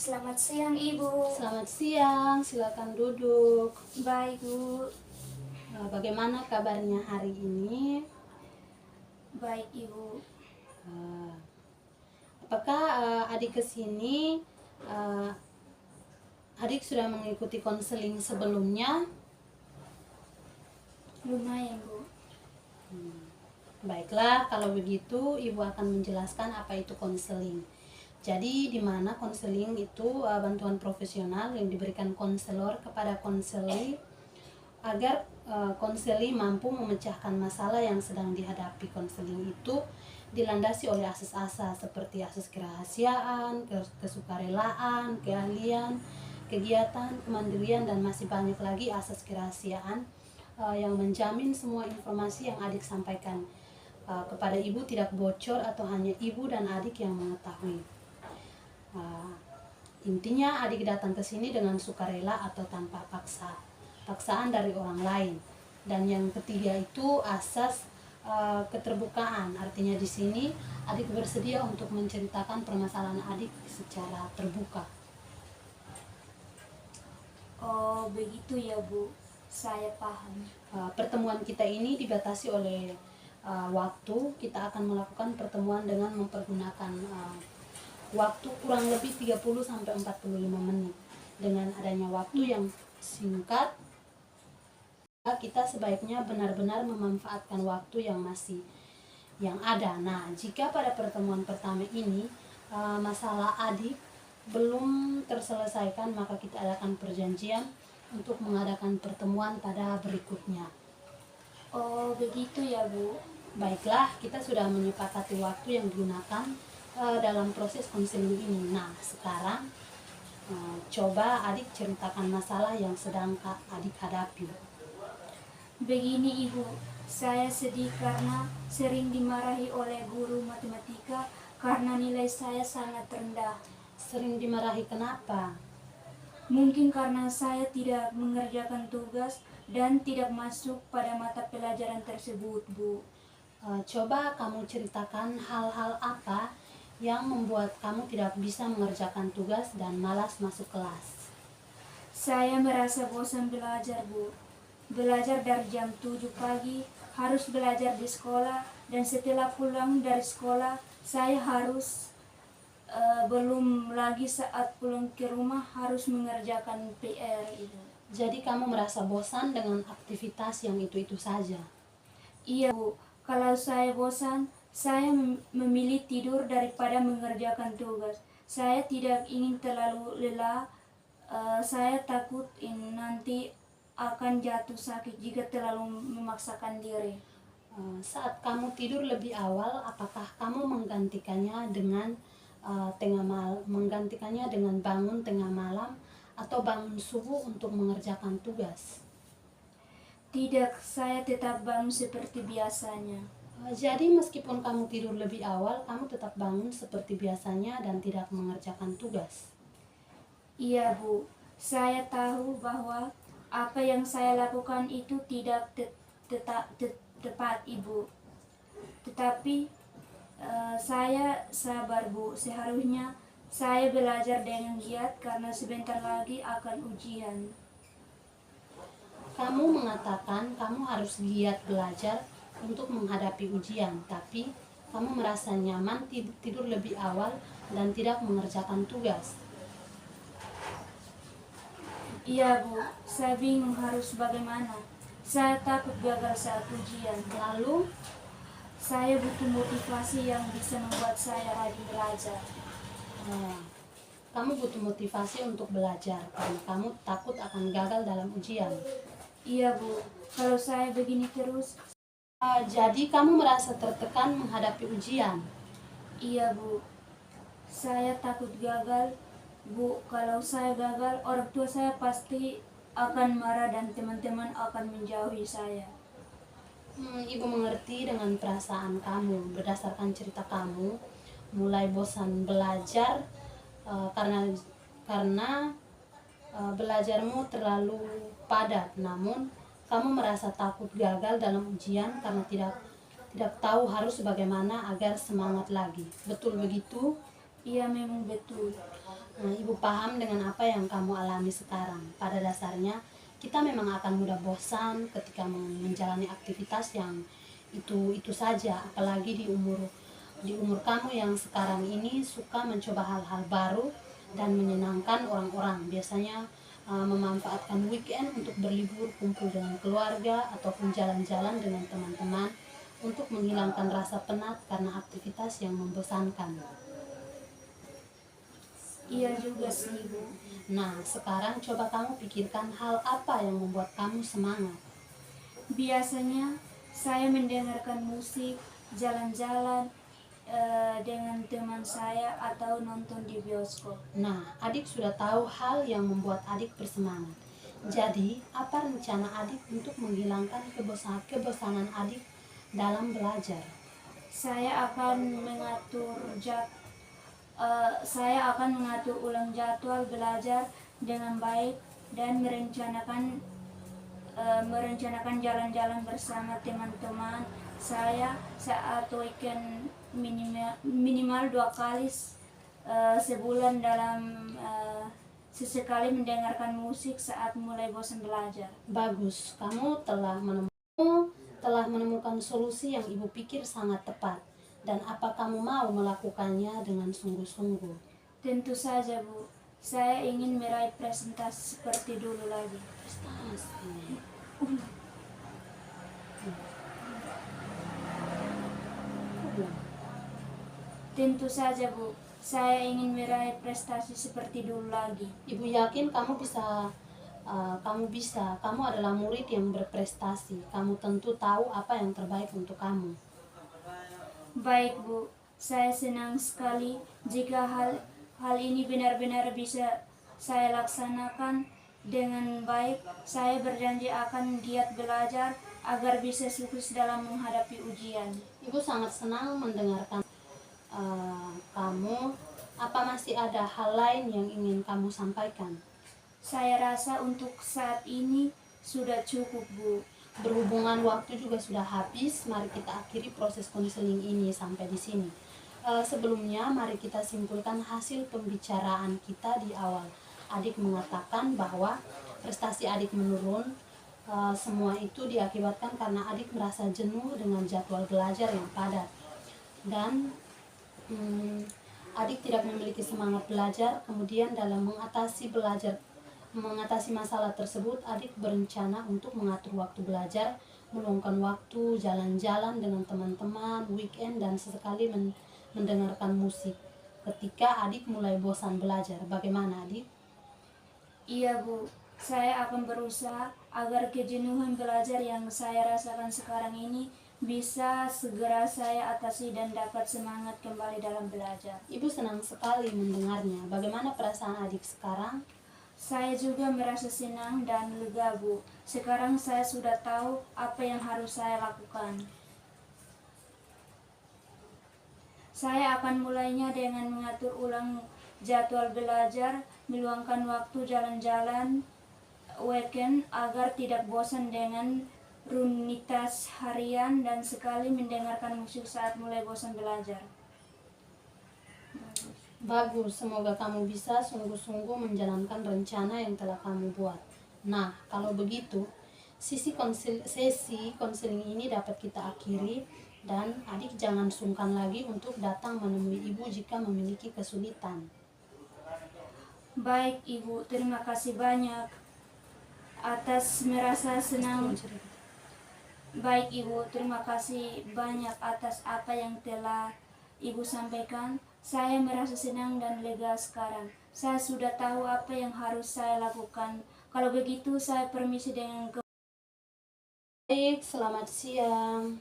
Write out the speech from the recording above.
Selamat siang, Ibu. Selamat siang, silakan duduk. Baik, Bu. Bagaimana kabarnya hari ini? Baik, Ibu. Eh, Apakah adik kesini? eh, Adik sudah mengikuti konseling sebelumnya? Lumayan, Bu. Baiklah, kalau begitu Ibu akan menjelaskan apa itu konseling. Jadi di mana konseling itu bantuan profesional yang diberikan konselor kepada konseli agar konseli mampu memecahkan masalah yang sedang dihadapi. Konseling itu dilandasi oleh asas-asas seperti asas kerahasiaan, kesukarelaan, keahlian, kegiatan, kemandirian, dan masih banyak lagi asas kerahasiaan yang menjamin semua informasi yang adik sampaikan kepada ibu tidak bocor atau hanya ibu dan adik yang mengetahui. Intinya adik datang ke sini dengan sukarela atau tanpa paksaan dari orang lain. Dan yang ketiga itu asas keterbukaan. Artinya di sini adik bersedia untuk menceritakan permasalahan adik secara terbuka. Oh, begitu ya, Bu. Saya paham. Pertemuan kita ini dibatasi oleh waktu. Kita akan melakukan pertemuan dengan mempergunakan waktu kurang lebih 30-45 menit. Dengan adanya waktu yang singkat, kita sebaiknya benar-benar memanfaatkan waktu yang ada. Nah, jika pada pertemuan pertama ini masalah adik belum terselesaikan, maka kita adakan perjanjian untuk mengadakan pertemuan pada berikutnya. Oh, begitu ya, Bu. Baiklah, kita sudah menyepakati waktu yang digunakan dalam proses konseling ini. Nah, sekarang coba adik ceritakan masalah yang sedang adik hadapi. Begini, Ibu. Saya sedih karena sering dimarahi oleh guru matematika karena nilai saya sangat rendah. Sering dimarahi kenapa? Mungkin karena saya tidak mengerjakan tugas dan tidak masuk pada mata pelajaran tersebut, Bu. Coba kamu ceritakan hal-hal apa yang membuat kamu tidak bisa mengerjakan tugas dan malas masuk kelas. Saya merasa bosan belajar, Bu. Belajar dari jam 7 pagi, harus belajar di sekolah, dan setelah pulang dari sekolah, saya harus belum lagi saat pulang ke rumah harus mengerjakan PR itu. Jadi kamu merasa bosan dengan aktivitas yang itu-itu saja? Iya, Bu. Kalau saya bosan, saya memilih tidur daripada mengerjakan tugas. Saya tidak ingin terlalu lelah. Saya takut nanti akan jatuh sakit jika terlalu memaksakan diri. Saat kamu tidur lebih awal, apakah kamu menggantikannya dengan bangun tengah malam atau bangun subuh untuk mengerjakan tugas? Tidak, saya tetap bangun seperti biasanya. Jadi meskipun kamu tidur lebih awal, kamu tetap bangun seperti biasanya dan tidak mengerjakan tugas. Iya, Bu. Saya tahu bahwa apa yang saya lakukan itu tidak tepat, Ibu. Tetapi saya sabar, Bu. Seharusnya saya belajar dengan giat karena sebentar lagi akan ujian. Kamu mengatakan kamu harus giat belajar untuk menghadapi ujian, tapi kamu merasa nyaman tidur lebih awal dan tidak mengerjakan tugas. Iya, Bu. Saya bingung harus bagaimana. Saya takut gagal saat ujian. Lalu, Saya butuh motivasi yang bisa membuat saya rajin belajar. kamu butuh motivasi untuk belajar karena kamu takut akan gagal dalam ujian. Iya, Bu. Kalau saya begini terus, Jadi kamu merasa tertekan menghadapi ujian. iya, Bu. Saya takut gagal, Bu. Kalau saya gagal, orang tua saya pasti akan marah dan teman-teman akan menjauhi saya. Ibu mengerti dengan perasaan kamu. Berdasarkan cerita kamu, mulai bosan belajar karena belajarmu terlalu padat. Namun kamu merasa takut gagal dalam ujian karena tidak tahu harus bagaimana agar semangat lagi. Betul begitu? Iya, memang betul. Ibu paham dengan apa yang kamu alami sekarang. Pada dasarnya kita memang akan mudah bosan ketika menjalani aktivitas yang itu saja, apalagi di umur kamu yang sekarang ini suka mencoba hal-hal baru dan menyenangkan orang-orang. Biasanya memanfaatkan weekend untuk berlibur, kumpul dengan keluarga, ataupun jalan-jalan dengan teman-teman untuk menghilangkan rasa penat karena aktivitas yang membosankan. Iya juga sih Ibu. Nah, sekarang coba kamu pikirkan hal apa yang membuat kamu semangat. Biasanya saya mendengarkan musik, jalan-jalan dengan teman saya atau nonton di bioskop. Nah, adik sudah tahu hal yang membuat adik bersemangat. Jadi, apa rencana adik untuk menghilangkan kebosanan adik dalam belajar? Saya akan mengatur ulang jadwal belajar dengan baik dan merencanakan jalan-jalan bersama teman-teman saya saat weekend minimal 2 kali sebulan sesekali mendengarkan musik saat mulai bosan belajar. Bagus, kamu telah menemukan solusi yang ibu pikir sangat tepat. Dan apa kamu mau melakukannya dengan sungguh-sungguh? Tentu saja Bu, saya ingin meraih presentasi seperti dulu lagi. Prestasi. Tentu saja Bu, saya ingin meraih prestasi seperti dulu lagi. Ibu yakin kamu bisa. Kamu adalah murid yang berprestasi. Kamu tentu tahu apa yang terbaik untuk kamu. Baik Bu, saya senang sekali jika hal ini benar-benar bisa saya laksanakan dengan baik. Saya berjanji akan giat belajar agar bisa sukses dalam menghadapi ujian. Ibu sangat senang mendengarkan kamu. Apa masih ada hal lain yang ingin kamu sampaikan? Saya rasa untuk saat ini sudah cukup Bu. Berhubungan waktu juga sudah habis, mari kita akhiri proses konseling ini sampai di sini. Sebelumnya, mari kita simpulkan hasil pembicaraan kita di awal. Adik mengatakan bahwa prestasi adik menurun. Semua itu diakibatkan karena adik merasa jenuh dengan jadwal belajar yang padat. Dan adik tidak memiliki semangat belajar. Kemudian dalam mengatasi masalah tersebut, adik berencana untuk mengatur waktu belajar, meluangkan waktu jalan-jalan dengan teman-teman, weekend, dan sesekali mendengarkan musik. Ketika adik mulai bosan belajar, bagaimana adik? Iya Bu, saya akan berusaha agar kejenuhan belajar yang saya rasakan sekarang ini bisa segera saya atasi dan dapat semangat kembali dalam belajar. Ibu senang sekali mendengarnya. Bagaimana perasaan adik sekarang? Saya juga merasa senang dan lega Bu. Sekarang saya sudah tahu apa yang harus saya lakukan. Saya akan mulainya dengan mengatur ulang jadwal belajar, meluangkan waktu jalan-jalan weekend agar tidak bosan dengan rutinitas harian dan sekali mendengarkan musik saat mulai bosan belajar. Bagus, semoga kamu bisa sungguh-sungguh menjalankan rencana yang telah kamu buat. Nah, kalau begitu, sesi konseling ini dapat kita akhiri, dan adik jangan sungkan lagi untuk datang menemui ibu jika memiliki kesulitan. Baik Ibu, terima kasih banyak atas merasa senang. Baik Ibu, terima kasih banyak atas apa yang telah Ibu sampaikan. Saya merasa senang dan lega sekarang. Saya sudah tahu apa yang harus saya lakukan. Kalau begitu, saya permisi dengan Baik, selamat siang.